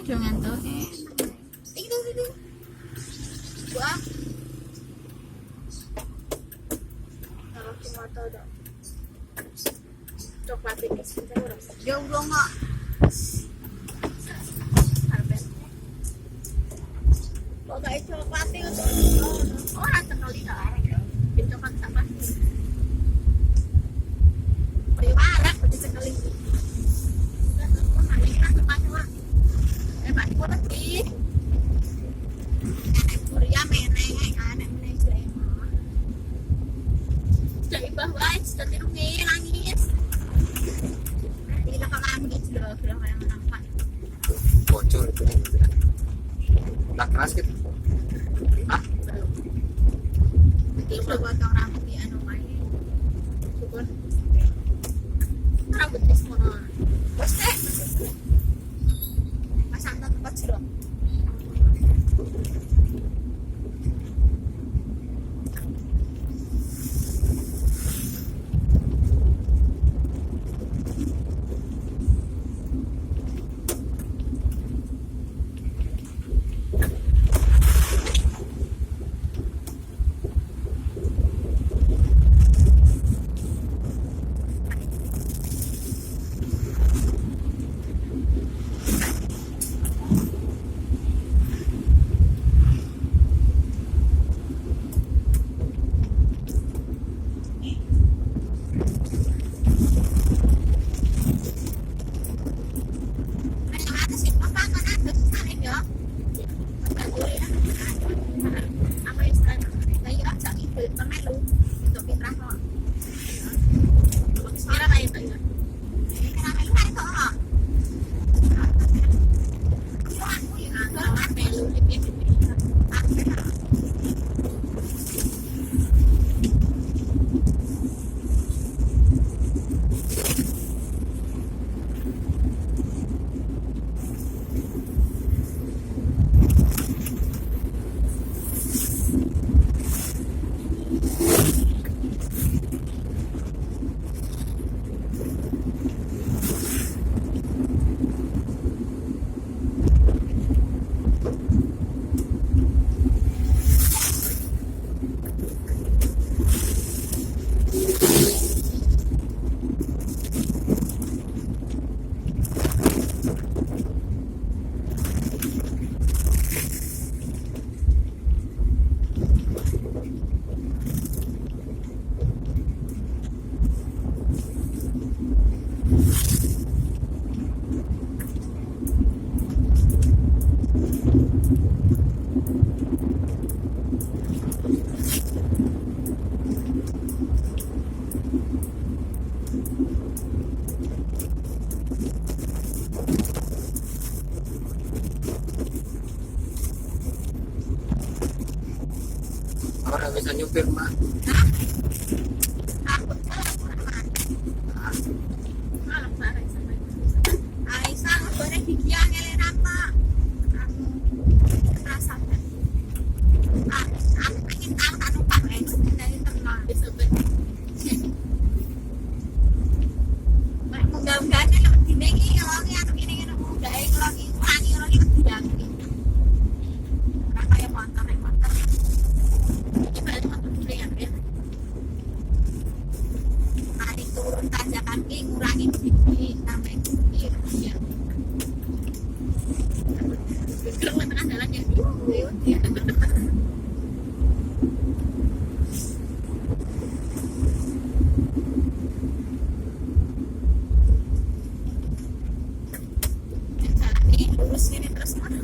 Jangan tuh. Itu. Wah. Kalau cuma tahu dong. Coklat ini sebenarnya ya udah nggak. Kok gak coklat itu? Orang sekali dah. Coklat sama. Kayak warak betul sekali. Bocor itu nih gitu. Udah keras gitu. Ah, Itu buat orang di anu main. Syukur. Rambut semua. Pasti. Pasang tempat jeruk. orang bisa nyupir mah. Ngurangin sedikit sampai ya. Kalau tengah jalan ya, ya. Jalan ini lurus ini terus mana?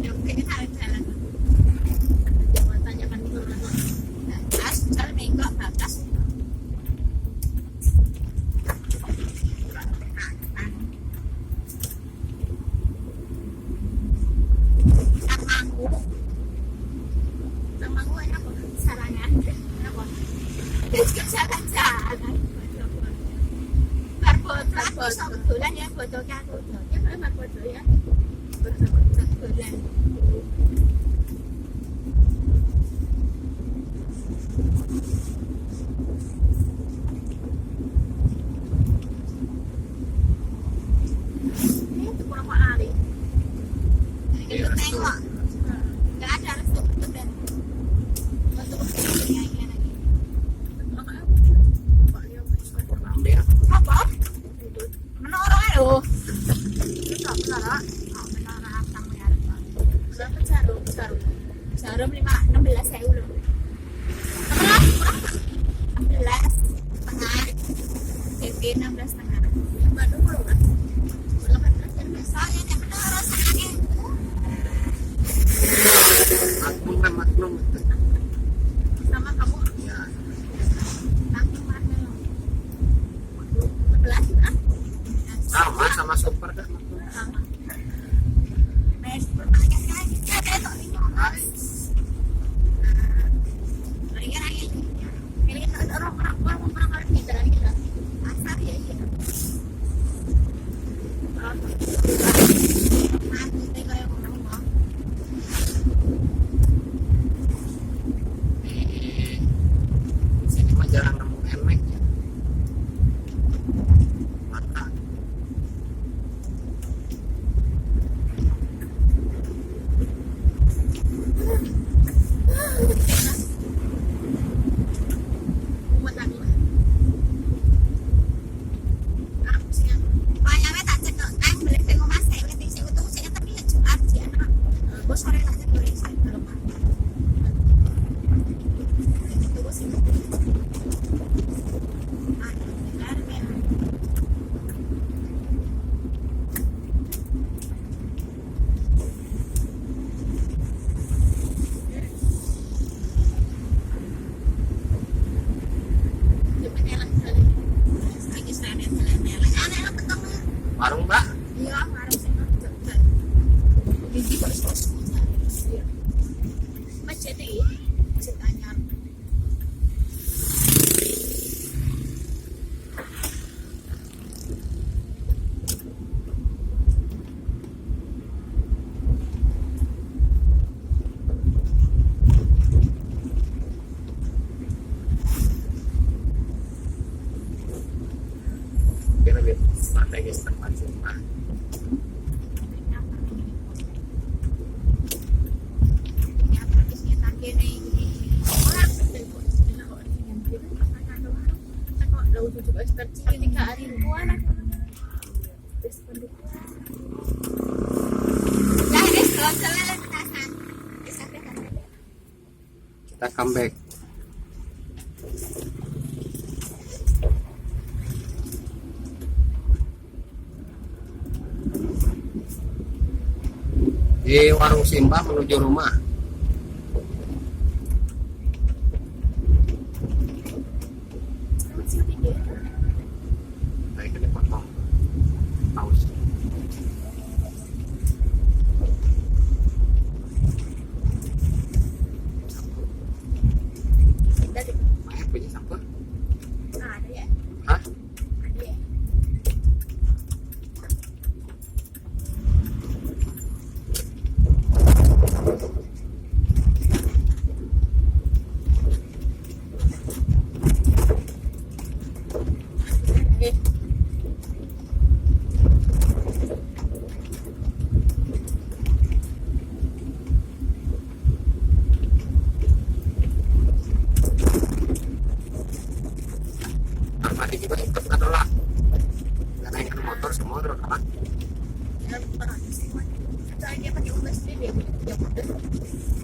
Ya mungkin harus jalan. Jangan tanyakan di mana. Batas, jalan enggak batas. Kebetulan ya fotonya fotonya memang foto ya kebetulan itu berapa hari restu. tengok. Nggak ada restu betul dan untuk nyanyi lagi. Lambe ya. Apa? Menara itu. Itu menara. Oh, menara Abang Merah. Berapa jarum? Jarum 16.000 loh. 16 setengah. CP 16 setengah. Bandung belum kan? Belum kan? Dan biasanya yang menara sakit. Maklum. Sama kamu Ya, langsung mana? 16 kan? sama super kan maklum. Sama. Nah, pertanyaan lagi. Ada itu 15. Ini ada orang kita asal ya iya. Mati kayak ngomong. Di sini mah jarang nemu emek ya. Maka Buat aku. Aku sih. Payahnya tak cekak kan beli tengok Mas saya nanti saya tuh saya tapi ya Jumat sih anak. Bos sore lah saya beli saya belum. Itu bos itu. Benar ya. warung mbak. Biar lebih strategis tempat simpan. Kita comeback. Di warung Simba menuju rumah. Baik, ini potong. Pause. Banyak punya sampah. Hah? Tadi juga ikut adalah nggak naikkan motor semua terus apa?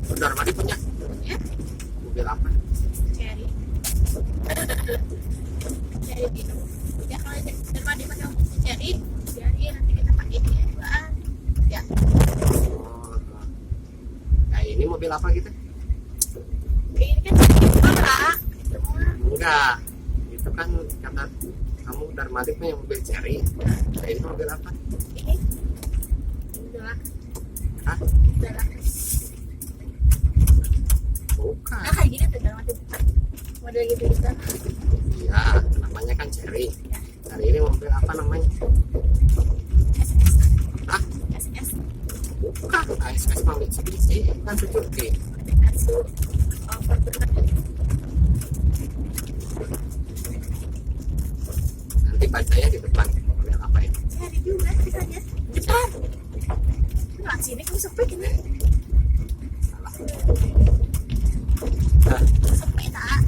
Benar, Madi punya mobil apa? Cherry gitu. Ya kalau daripada pakai cherry, nanti kita pakai ini ya. Oh, nah ini mobil apa gitu? Ini kan orang semua. Enggak, itu kan kata kamu Darmadi punya mobil Cherry. Nah ini mobil apa? Ini udah Hah? Bukan. kayak gini tuh dalam model gitu kan. Iya, namanya kan Cherry. Hari ini mobil apa namanya? Hah? SS Bukan, ASS mah Mitsubishi, kan Suzuki. Nanti bacanya di depan mobil apa ya? Cari juga bisa lihat depan. Enggak. sini kok sepi gini. Salah. Nah, Sepi tak?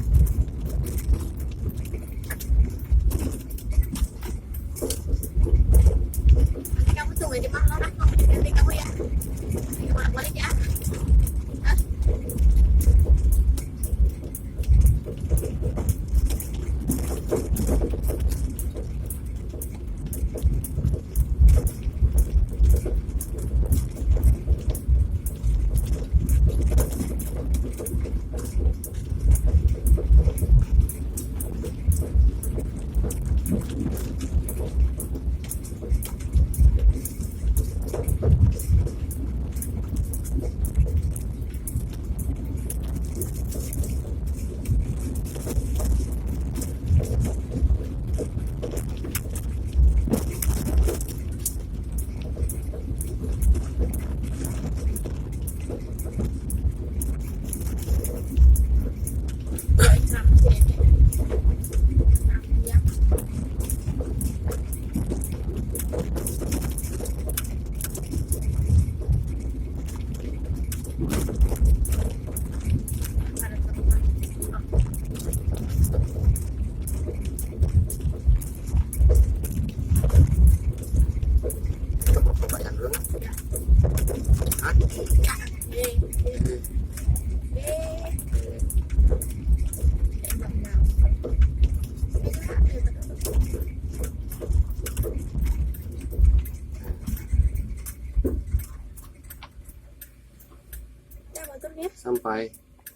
Nanti kamu tunggu di mana orang kok. Nanti kamu ya. Nanti bolak-balik ya. Hah? Doain sama sih ya. Yang ada teman. bayang dulu. Ya. Hah? Ya. Ya, motornya. Sampai